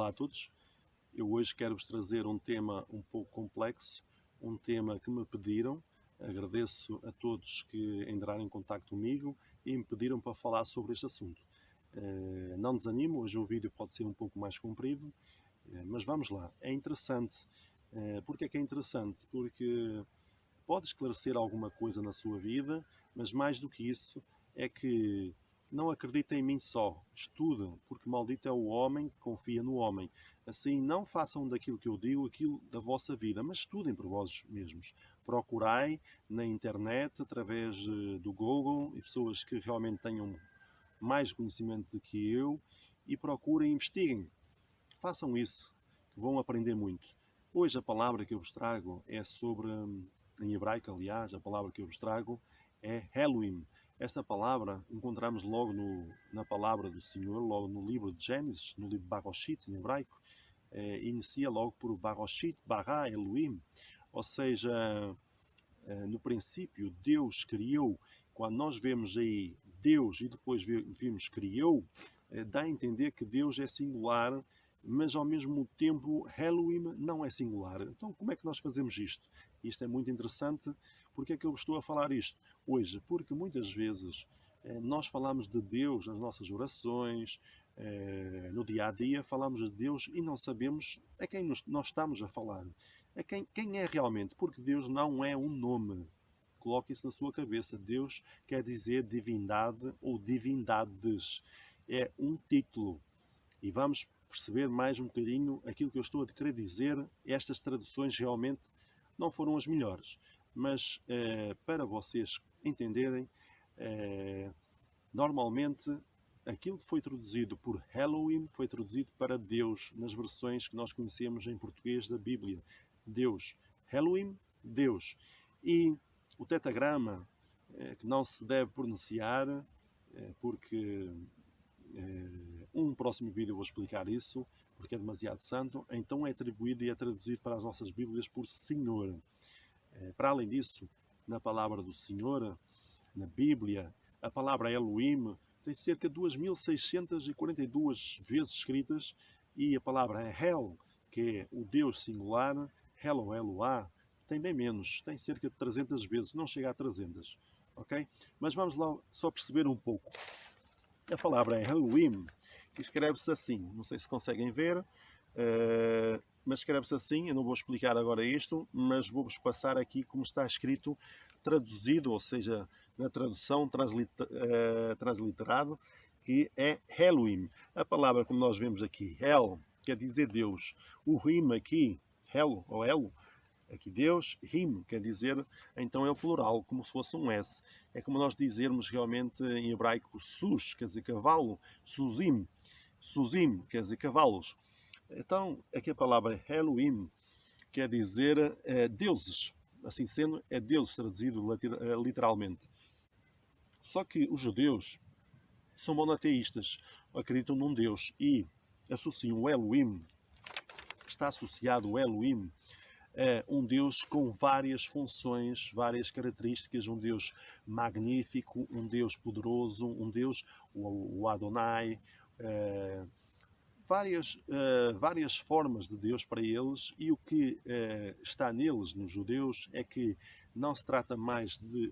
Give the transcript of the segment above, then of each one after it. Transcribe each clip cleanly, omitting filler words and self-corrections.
Olá a todos, eu hoje quero-vos trazer um tema um pouco complexo, um tema que me pediram. Agradeço a todos que entraram em contato comigo e me pediram para falar sobre este assunto. Não desanimo, hoje o vídeo pode ser um pouco mais comprido, mas vamos lá. É interessante. Porque é que é interessante? Porque pode esclarecer alguma coisa na sua vida, mas mais do que isso é que não acreditem em mim só, estudem, porque maldito é o homem que confia no homem. Assim, não façam daquilo que eu digo aquilo da vossa vida, mas estudem por vós mesmos. Procurai na internet, através do Google, e pessoas que realmente tenham mais conhecimento do que eu, e procurem, investiguem. Façam isso, que vão aprender muito. Hoje a palavra que eu vos trago é sobre, em hebraico aliás, a palavra que eu vos trago é Elohim. Esta palavra encontramos logo na palavra do Senhor, logo no livro de Gênesis, no livro de Baroshit, em hebraico. Inicia logo por Baroshit, Bara Elohim. Ou seja, no princípio Deus criou. Quando nós vemos aí Deus e depois vimos criou, dá a entender que Deus é singular, mas ao mesmo tempo Elohim não é singular. Então como é que nós fazemos isto? Isto é muito interessante. Porque é que eu estou a falar isto hoje? Porque muitas vezes nós falamos de Deus nas nossas orações, no dia a dia falamos de Deus e não sabemos a quem nós estamos a falar. A quem é realmente? Porque Deus não é um nome. Coloque isso na sua cabeça. Deus quer dizer divindade ou divindades. É um título. E vamos perceber mais um bocadinho aquilo que eu estou a querer dizer. Estas traduções realmente não foram as melhores. Mas para vocês entenderem, normalmente aquilo que foi traduzido por Elohim foi traduzido para Deus nas versões que nós conhecemos em português da Bíblia. Deus. Elohim, Deus. E o tetragrama, que não se deve pronunciar, porque um próximo vídeo eu vou explicar isso, porque é demasiado santo, então é atribuído e é traduzido para as nossas Bíblias por Senhor. Para além disso, na palavra do Senhor, na Bíblia, a palavra Elohim tem cerca de 2642 vezes escritas, e a palavra Hel, que é o Deus singular, Elo, Eloá, tem bem menos, tem cerca de 300 vezes, não chega a 300. Ok? Mas vamos lá só perceber um pouco. A palavra Elohim, que escreve-se assim, não sei se conseguem ver, mas escreve-se assim. Eu não vou explicar agora isto, mas vou-vos passar aqui como está escrito, traduzido, ou seja, na tradução transliterado, que é Elohim. A palavra como nós vemos aqui, El, quer dizer Deus. O Rim aqui, El ou Elo, aqui Deus, Rim, quer dizer, então é o plural, como se fosse um S. É como nós dizermos realmente em hebraico Sus, quer dizer cavalo, Suzim, Suzim, quer dizer cavalos. Então, aqui a palavra Elohim quer dizer deuses. Assim sendo, é Deus traduzido literalmente. Só que os judeus são monoteístas, acreditam num Deus e associam o Elohim, está associado o Elohim a um Deus com várias funções, várias características, um Deus magnífico, um Deus poderoso, um Deus, o Adonai, várias formas de Deus para eles, e o que está neles, nos judeus, é que não se trata mais de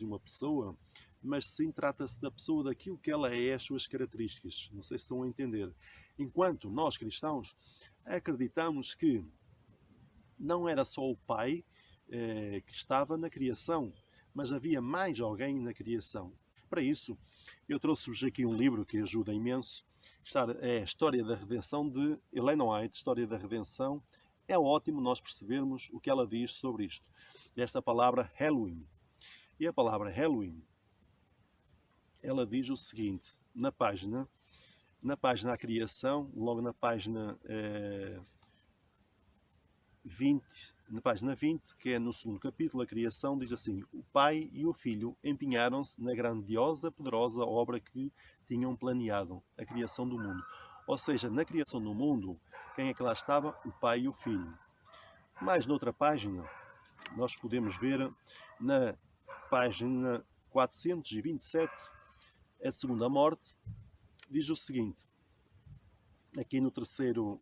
uma pessoa, mas sim trata-se da pessoa, daquilo que ela é, as suas características. Não sei se estão a entender. Enquanto nós, cristãos, acreditamos que não era só o Pai que estava na criação, mas havia mais alguém na criação. Para isso, eu trouxe-vos aqui um livro que ajuda imenso. É a História da Redenção, de Ellen White. História da Redenção. É ótimo nós percebermos o que ela diz sobre isto. Esta palavra Elohim. E a palavra Elohim, ela diz o seguinte, na página A Criação, logo na página 20, que é no segundo capítulo, a Criação, diz assim: o Pai e o Filho empenharam-se na grandiosa, poderosa obra que tinham planeado, a criação do mundo. Ou seja, na criação do mundo, quem é que lá estava? O Pai e o Filho. Mais noutra página, nós podemos ver na página 427, a segunda morte, diz o seguinte: aqui no terceiro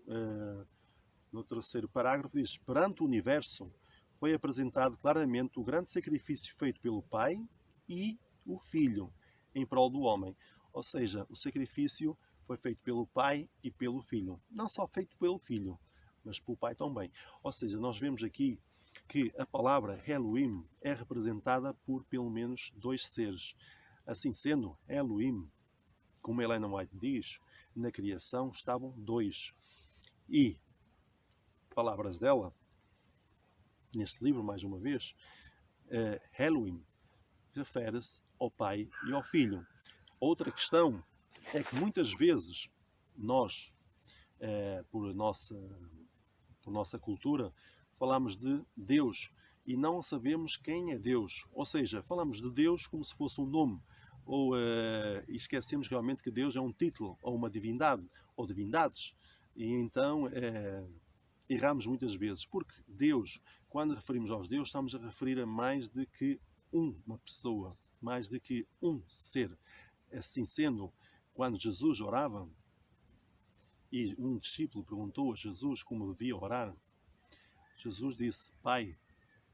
parágrafo diz: perante o universo foi apresentado claramente o grande sacrifício feito pelo Pai e o Filho em prol do homem. Ou seja, o sacrifício foi feito pelo Pai e pelo Filho. Não só feito pelo Filho, mas pelo Pai também. Ou seja, nós vemos aqui que a palavra Elohim é representada por pelo menos dois seres. Assim sendo, Elohim, como Ellen White diz, na criação estavam dois. E, palavras dela, neste livro, mais uma vez, Elohim refere-se ao Pai e ao Filho. Outra questão é que muitas vezes nós, por nossa cultura, falamos de Deus e não sabemos quem é Deus. Ou seja, falamos de Deus como se fosse um nome, ou esquecemos realmente que Deus é um título, ou uma divindade, ou divindades. E então erramos muitas vezes, porque Deus, quando referimos aos Deus, estamos a referir a mais de que uma pessoa, mais de que um ser. Assim sendo, quando Jesus orava, e um discípulo perguntou a Jesus como devia orar, Jesus disse: Pai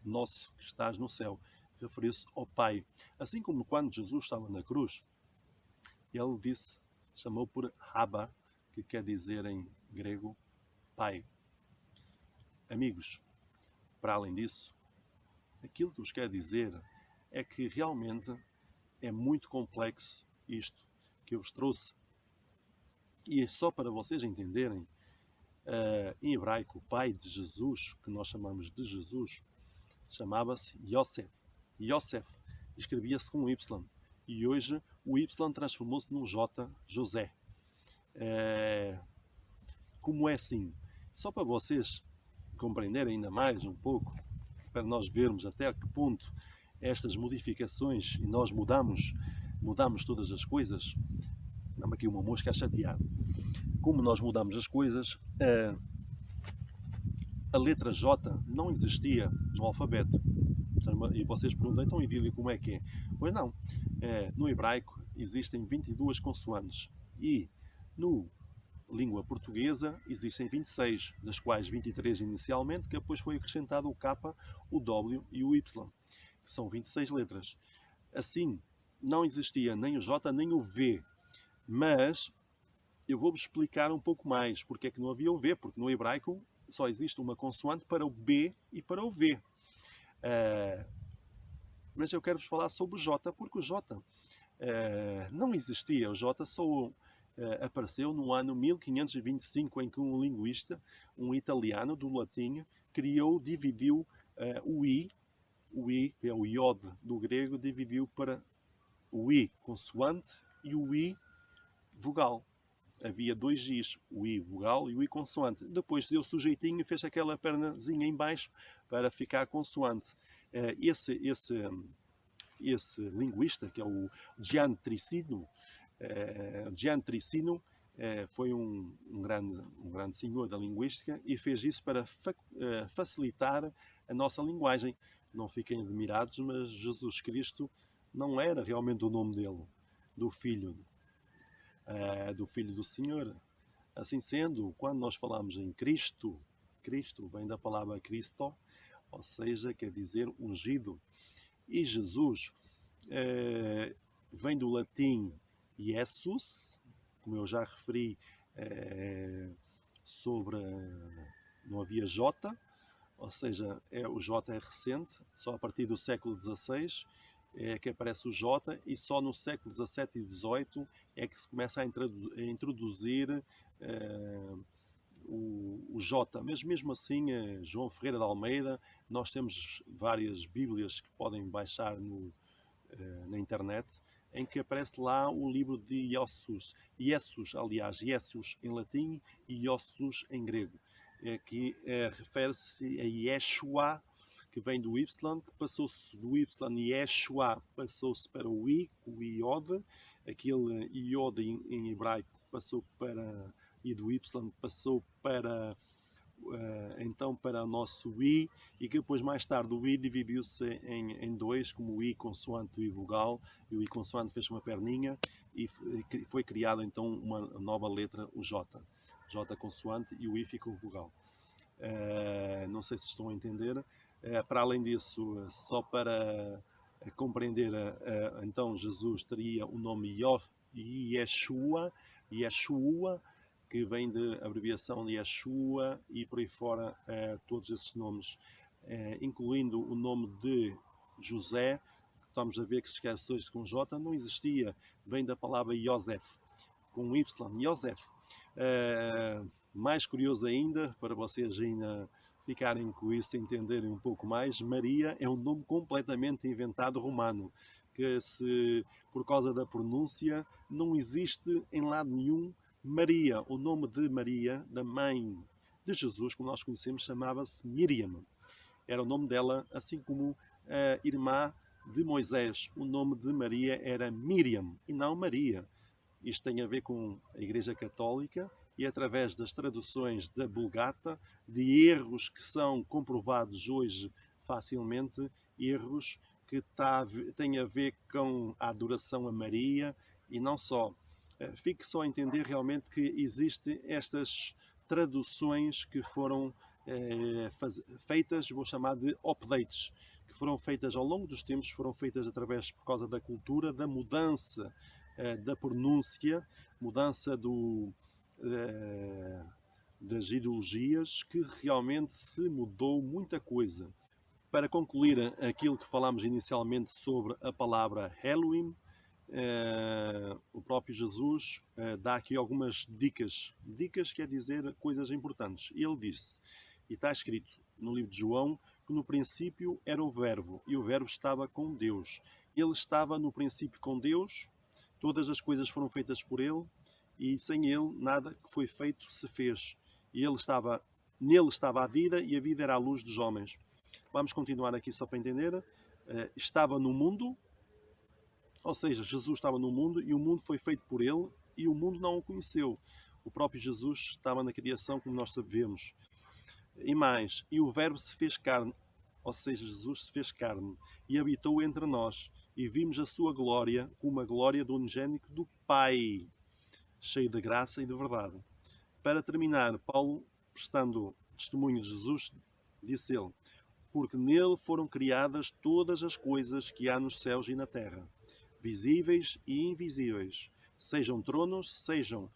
nosso que estás no céu. Referiu-se ao Pai. Assim como quando Jesus estava na cruz, ele disse, chamou por Abba, que quer dizer em grego Pai. Amigos, para além disso, aquilo que vos quer dizer é que realmente é muito complexo isto que eu vos trouxe. E só para vocês entenderem, em hebraico, o pai de Jesus, que nós chamamos de Jesus, chamava-se Yosef. Yosef escrevia-se com Y. E hoje o Y transformou-se num J, José. Como é assim? Só para vocês compreenderem ainda mais um pouco, para nós vermos até a que ponto estas modificações, e nós mudamos todas as coisas. Dá-me aqui uma mosca a chatear. Como nós mudamos as coisas, a letra J não existia no alfabeto. E vocês perguntam, então, Idílio, como é que é? Pois não. No hebraico existem 22 consoantes. E no língua portuguesa existem 26, das quais 23 inicialmente, que depois foi acrescentado o K, o W e o Y, que são 26 letras. Assim, não existia nem o J nem o V. Mas eu vou-vos explicar um pouco mais porque é que não havia o V, porque no hebraico só existe uma consoante para o B e para o V. Mas eu quero-vos falar sobre o J, porque o J não existia. O J só apareceu no ano 1525, em que um linguista, um italiano do latim, dividiu o I, que é o iod do grego, dividiu para o I consoante e o I vogal. Havia dois Is, o I vogal e o I consoante. Depois deu sujeitinho e fez aquela pernazinha em baixo para ficar consoante. Esse linguista, que é o Gian Trissino, foi um grande senhor da linguística e fez isso para facilitar a nossa linguagem. Não fiquem admirados, mas Jesus Cristo não era realmente o nome dele, do Filho do Senhor. Assim sendo, quando nós falamos em Cristo, Cristo vem da palavra Cristo, ou seja, quer dizer ungido. E Jesus vem do latim Jesus, como eu já referi não havia J, ou seja, o J é recente, só a partir do século XVI é que aparece o J, e só no século XVII e XVIII é que se começa a introduzir o J. Mas mesmo assim, João Ferreira de Almeida, nós temos várias bíblias que podem baixar na internet, em que aparece lá o livro de Jesus. Jesus em latim e Iossus em grego. Que refere-se a Yeshua, que vem do Y, que passou-se do Y, Yeshua passou-se para o I, o Iod, aquele Iod em hebraico passou para, e do Y passou para, então para o nosso I, e que depois mais tarde o I dividiu-se em dois, como o I consoante e o I vogal, e o I consoante fez uma perninha, e foi criada então uma nova letra, o J. J consoante e o I fica o vogal. Não sei se estão a entender. Para além disso, só para compreender, então Jesus teria o nome Yeshua, que vem de abreviação de Yeshua e por aí fora todos esses nomes, incluindo o nome de José. Estamos a ver que se escreve hoje com J, não existia, vem da palavra Yosef, com Y, Yosef. Mais curioso ainda, para vocês ainda ficarem com isso e entenderem um pouco mais, Maria é um nome completamente inventado romano, que se, por causa da pronúncia, não existe em lado nenhum Maria. O nome de Maria, da mãe de Jesus, como nós conhecemos, chamava-se Miriam. Era o nome dela, assim como a irmã de Moisés. O nome de Maria era Miriam e não Maria. Isto tem a ver com a Igreja Católica e através das traduções da Vulgata, de erros que são comprovados hoje facilmente, erros que têm a ver com a adoração a Maria e não só. Fique só a entender realmente que existem estas traduções que foram feitas, vou chamar de updates, que foram feitas ao longo dos tempos, foram feitas através, por causa da cultura, da mudança da pronúncia, mudança das ideologias, que realmente se mudou muita coisa. Para concluir aquilo que falámos inicialmente sobre a palavra Halloween, o próprio Jesus dá aqui algumas dicas. Dicas quer dizer coisas importantes. Ele disse, e está escrito no livro de João, que no princípio era o Verbo, e o Verbo estava com Deus. Ele estava no princípio com Deus, todas as coisas foram feitas por ele, e sem ele nada que foi feito se fez. E nele estava a vida, e a vida era a luz dos homens. Vamos continuar aqui só para entender. Estava no mundo, ou seja, Jesus estava no mundo e o mundo foi feito por ele e o mundo não o conheceu. O próprio Jesus estava na criação, como nós sabemos. E mais, e o Verbo se fez carne, ou seja, Jesus se fez carne e habitou entre nós e vimos a sua glória como a glória do unigênito do Pai, cheio de graça e de verdade. Para terminar, Paulo, prestando testemunho de Jesus, disse ele, porque nele foram criadas todas as coisas que há nos céus e na terra, visíveis e invisíveis, sejam tronos, sejam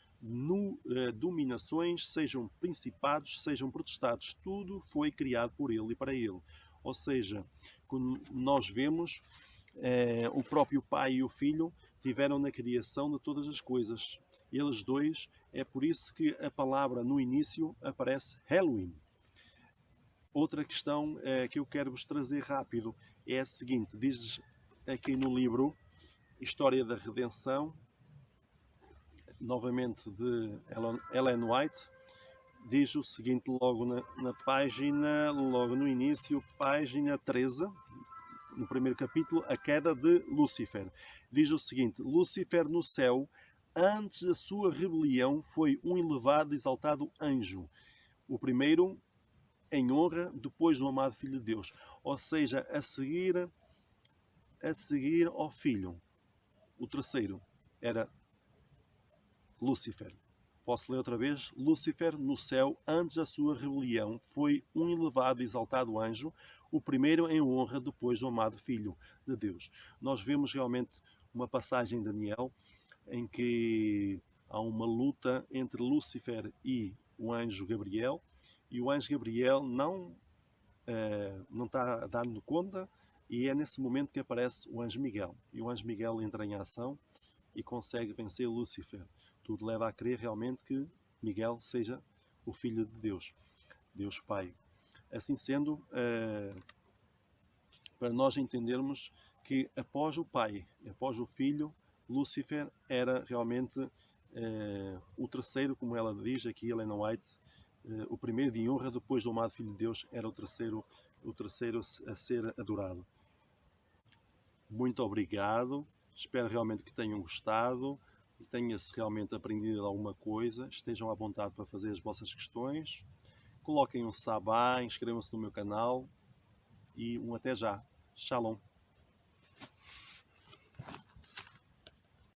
dominações, sejam principados, sejam potestades, tudo foi criado por ele e para ele. Ou seja, como nós vemos, o próprio Pai e o Filho tiveram na criação de todas as coisas. Eles dois, é por isso que a palavra no início aparece Halloween. Outra questão que eu quero vos trazer rápido é a seguinte, diz aqui no livro História da Redenção, novamente de Ellen White, diz o seguinte logo na página, logo no início, página 13, no primeiro capítulo, a queda de Lúcifer. Diz o seguinte, Lúcifer no céu, antes da sua rebelião, foi um elevado e exaltado anjo. O primeiro em honra, depois do amado Filho de Deus. Ou seja, a seguir ao Filho. O terceiro era Lúcifer. Posso ler outra vez? Lúcifer no céu, antes da sua rebelião, foi um elevado e exaltado anjo, o primeiro em honra depois do amado Filho de Deus. Nós vemos realmente uma passagem em Daniel em que há uma luta entre Lúcifer e o anjo Gabriel, e o anjo Gabriel não está a dar-lhe conta, e é nesse momento que aparece o anjo Miguel. E o anjo Miguel entra em ação e consegue vencer Lúcifer. Tudo leva a crer realmente que Miguel seja o Filho de Deus, Deus Pai. Assim sendo, para nós entendermos que após o Pai, após o Filho, Lúcifer era realmente o terceiro, como ela diz aqui, Ellen White, o primeiro de honra, depois do amado Filho de Deus, era o terceiro a ser adorado. Muito obrigado, espero realmente que tenham gostado, e tenha-se realmente aprendido alguma coisa. Estejam à vontade para fazer as vossas questões, coloquem um sabá, inscrevam-se no meu canal e um até já. Shalom.